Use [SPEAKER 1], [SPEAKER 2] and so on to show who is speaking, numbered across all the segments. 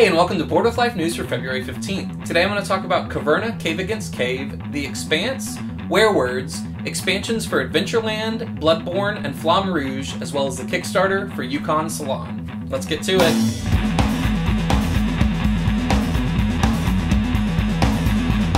[SPEAKER 1] Hey, and welcome to Board with Life News for February 15th. Today I'm going to talk about Caverna, Cave Against Cave, The Expanse, Werewords, expansions for Adventureland, Bloodborne, and Flamme Rouge, as well as the Kickstarter for Yukon Salon. Let's get to it.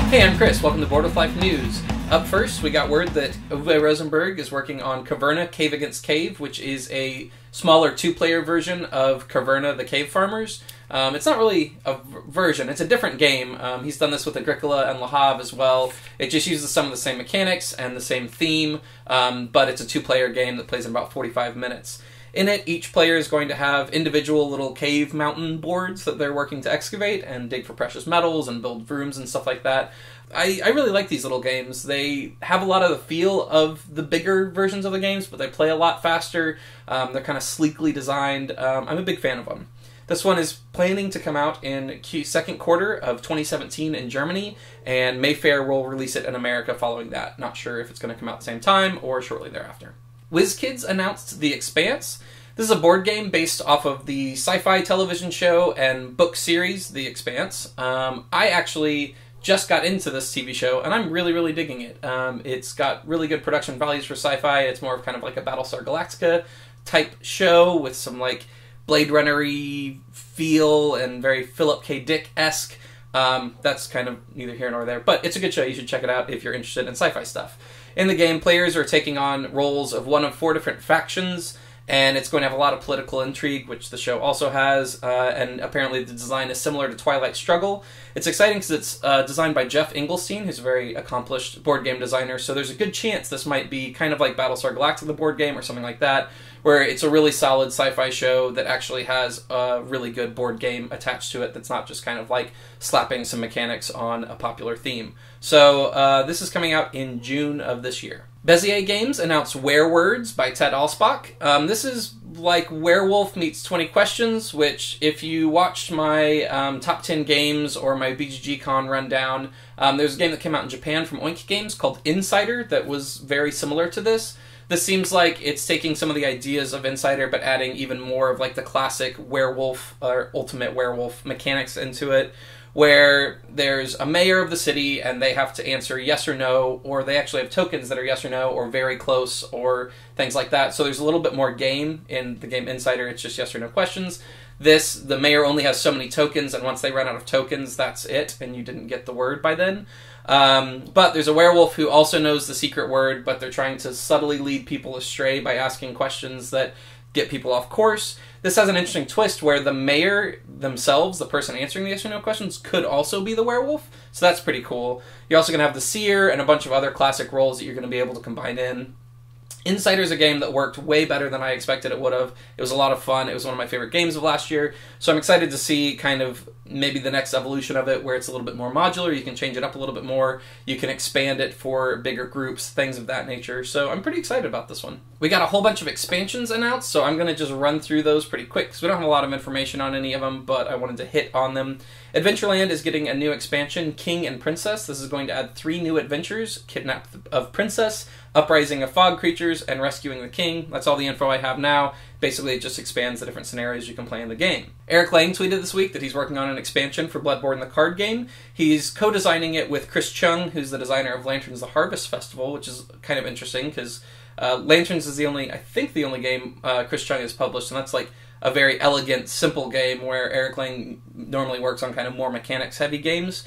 [SPEAKER 1] Hey, I'm Chris. Welcome to Board with Life News. Up first, we got word that Uwe Rosenberg is working on Caverna, Cave Against Cave, which is a smaller two-player version of Caverna, the Cave Farmers. It's not really a version, it's a different game. He's done this with Agricola and Le Havre as well. It just uses some of the same mechanics and the same theme, but it's a two-player game that plays in about 45 minutes. In it, each player is going to have individual little cave mountain boards that they're working to excavate and dig for precious metals and build rooms and stuff like that. I really like these little games. They have a lot of the feel of the bigger versions of the games, but they play a lot faster. They're kind of sleekly designed. I'm a big fan of them. This one is planning to come out in second quarter of 2017 in Germany, and Mayfair will release it in America following that. Not sure if it's going to come out at the same time or shortly thereafter. WizKids announced The Expanse. This is a board game based off of the sci-fi television show and book series, The Expanse. I actually just got into this TV show, and I'm really digging it. It's got really good production values for sci-fi. It's more of kind of like a Battlestar Galactica type show with some like Blade Runner-y feel and very Philip K. Dick-esque. That's kind of neither here nor there, but it's a good show. You should check it out if you're interested in sci-fi stuff. In the game, players are taking on roles of one of 4 different factions, and it's going to have a lot of political intrigue, which the show also has, and apparently the design is similar to Twilight Struggle. It's exciting because it's designed by Jeff Engelstein, who's a very accomplished board game designer, so there's a good chance this might be kind of like Battlestar Galactica, the board game, or something like that, where it's a really solid sci-fi show that actually has a really good board game attached to it that's not just kind of like slapping some mechanics on a popular theme. So this is coming out in June of this year. Bezier Games announced Werewords by Ted Alspach. This is like Werewolf meets 20 Questions, which if you watched my top 10 games or my BGG Con rundown, there's a game that came out in Japan from Oink Games called Insider that was very similar to this. This seems like it's taking some of the ideas of Insider but adding even more of like the classic werewolf or ultimate werewolf mechanics into it, where there's a mayor of the city and they have to answer yes or no, or they actually have tokens that are yes or no or very close or things like that. So there's a little bit more game in the game Insider. It's just yes or no questions. This, the mayor only has so many tokens, and once they run out of tokens, that's it, and you didn't get the word by then. But there's a werewolf who also knows the secret word, but they're trying to subtly lead people astray by asking questions that get people off course. This has an interesting twist where the mayor themselves, the person answering the yes or no questions, could also be the werewolf, so that's pretty cool. You're also going to have the seer and a bunch of other classic roles that you're going to be able to combine in. Insider's a game that worked way better than I expected it would have. It was a lot of fun. It was one of my favorite games of last year. So I'm excited to see kind of maybe the next evolution of it where it's a little bit more modular. You can change it up a little bit more. You can expand it for bigger groups, things of that nature. So I'm pretty excited about this one. We got a whole bunch of expansions announced, so I'm going to just run through those pretty quick because we don't have a lot of information on any of them, but I wanted to hit on them. Adventureland is getting a new expansion, King and Princess. This is going to add 3 new adventures: Kidnap of Princess, Uprising of Fog Creatures, and Rescuing the King. That's all the info I have now. Basically, it just expands the different scenarios you can play in the game. Eric Lang tweeted this week that he's working on an expansion for Bloodborne the card game. He's co-designing it with Chris Chung, who's the designer of Lanterns the Harvest Festival, which is kind of interesting because Lanterns is I think the only game Chris Chung has published, and that's like a very elegant, simple game where Eric Lang normally works on kind of more mechanics-heavy games.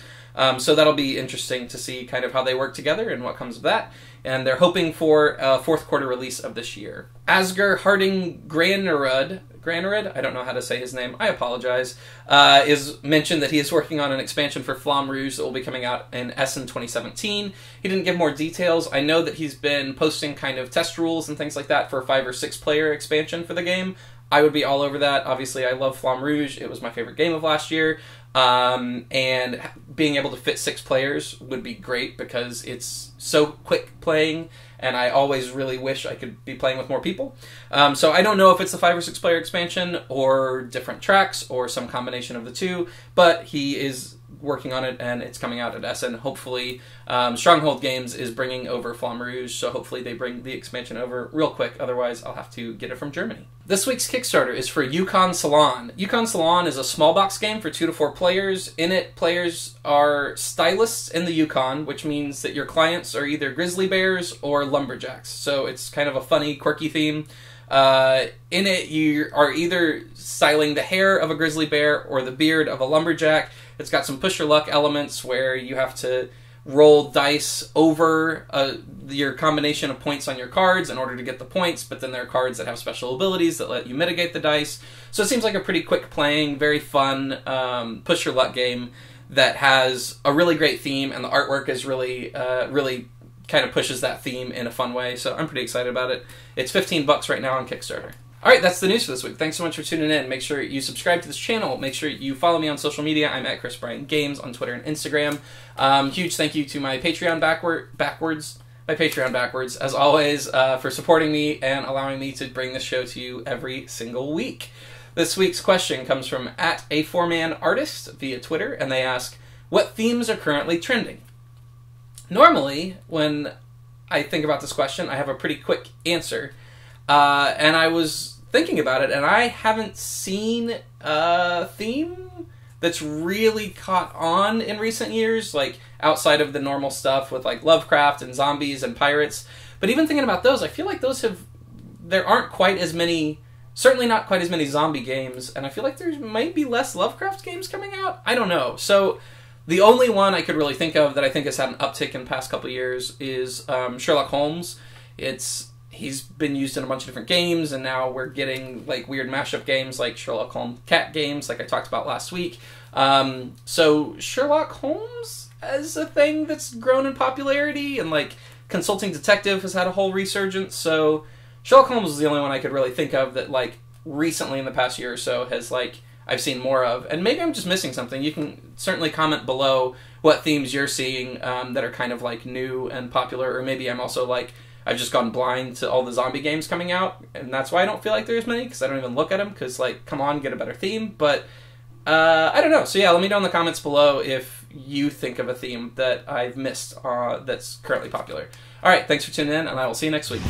[SPEAKER 1] So that'll be interesting to see kind of how they work together and what comes of that. And they're hoping for a 4th quarter release of this year. Asger Harding Granerud, I don't know how to say his name, I apologize, is mentioned that he is working on an expansion for Flamme Rouge that will be coming out in Essen 2017. He didn't give more details. I know that he's been posting kind of test rules and things like that for a 5 or 6 player expansion for the game. I would be all over that. Obviously, I love Flamme Rouge. It was my favorite game of last year. And being able to fit 6 players would be great because it's so quick playing, and I always really wish I could be playing with more people. So I don't know if it's a 5 or 6 player expansion or different tracks or some combination of the two, but he is working on it, and it's coming out at Essen. Hopefully, Stronghold Games is bringing over Flamme Rouge, so hopefully they bring the expansion over real quick. Otherwise, I'll have to get it from Germany. This week's Kickstarter is for Yukon Salon. Yukon Salon is a small box game for 2 to 4 players. In it, players are stylists in the Yukon, which means that your clients are either grizzly bears or lumberjacks. So it's kind of a funny, quirky theme. In it, you are either styling the hair of a grizzly bear or the beard of a lumberjack. It's got some push your luck elements where you have to roll dice over your combination of points on your cards in order to get the points, but then there are cards that have special abilities that let you mitigate the dice. So it seems like a pretty quick playing, very fun push your luck game that has a really great theme, and the artwork is really kind of pushes that theme in a fun way. So I'm pretty excited about it. It's $15 right now on Kickstarter. All right, that's the news for this week. Thanks so much for tuning in. Make sure you subscribe to this channel. Make sure you follow me on social media. I'm at Bryan Games on Twitter and Instagram. Huge thank you to my Patreon backwards, as always, for supporting me and allowing me to bring this show to you every single week. This week's question comes from @a4manartist via Twitter, and they ask, what themes are currently trending? Normally, when I think about this question, I have a pretty quick answer. And I was thinking about it, and I haven't seen a theme that's really caught on in recent years, like outside of the normal stuff with like Lovecraft and zombies and pirates. But even thinking about those, I feel like there aren't quite as many, certainly not quite as many zombie games, and I feel like there might be less Lovecraft games coming out. I don't know. So the only one I could really think of that I think has had an uptick in the past couple of years is Sherlock Holmes. He's been used in a bunch of different games, and now we're getting like weird mashup games like Sherlock Holmes cat games, like I talked about last week. So Sherlock Holmes as a thing that's grown in popularity, and like Consulting Detective has had a whole resurgence. So Sherlock Holmes is the only one I could really think of that like recently in the past year or so has like I've seen more of. And maybe I'm just missing something. You can certainly comment below what themes you're seeing that are kind of like new and popular, or maybe I'm also like I've just gone blind to all the zombie games coming out, and that's why I don't feel like there's many, because I don't even look at them, because, like, come on, get a better theme. But, I don't know. So, yeah, let me know in the comments below if you think of a theme that I've missed that's currently popular. All right, thanks for tuning in, and I will see you next week.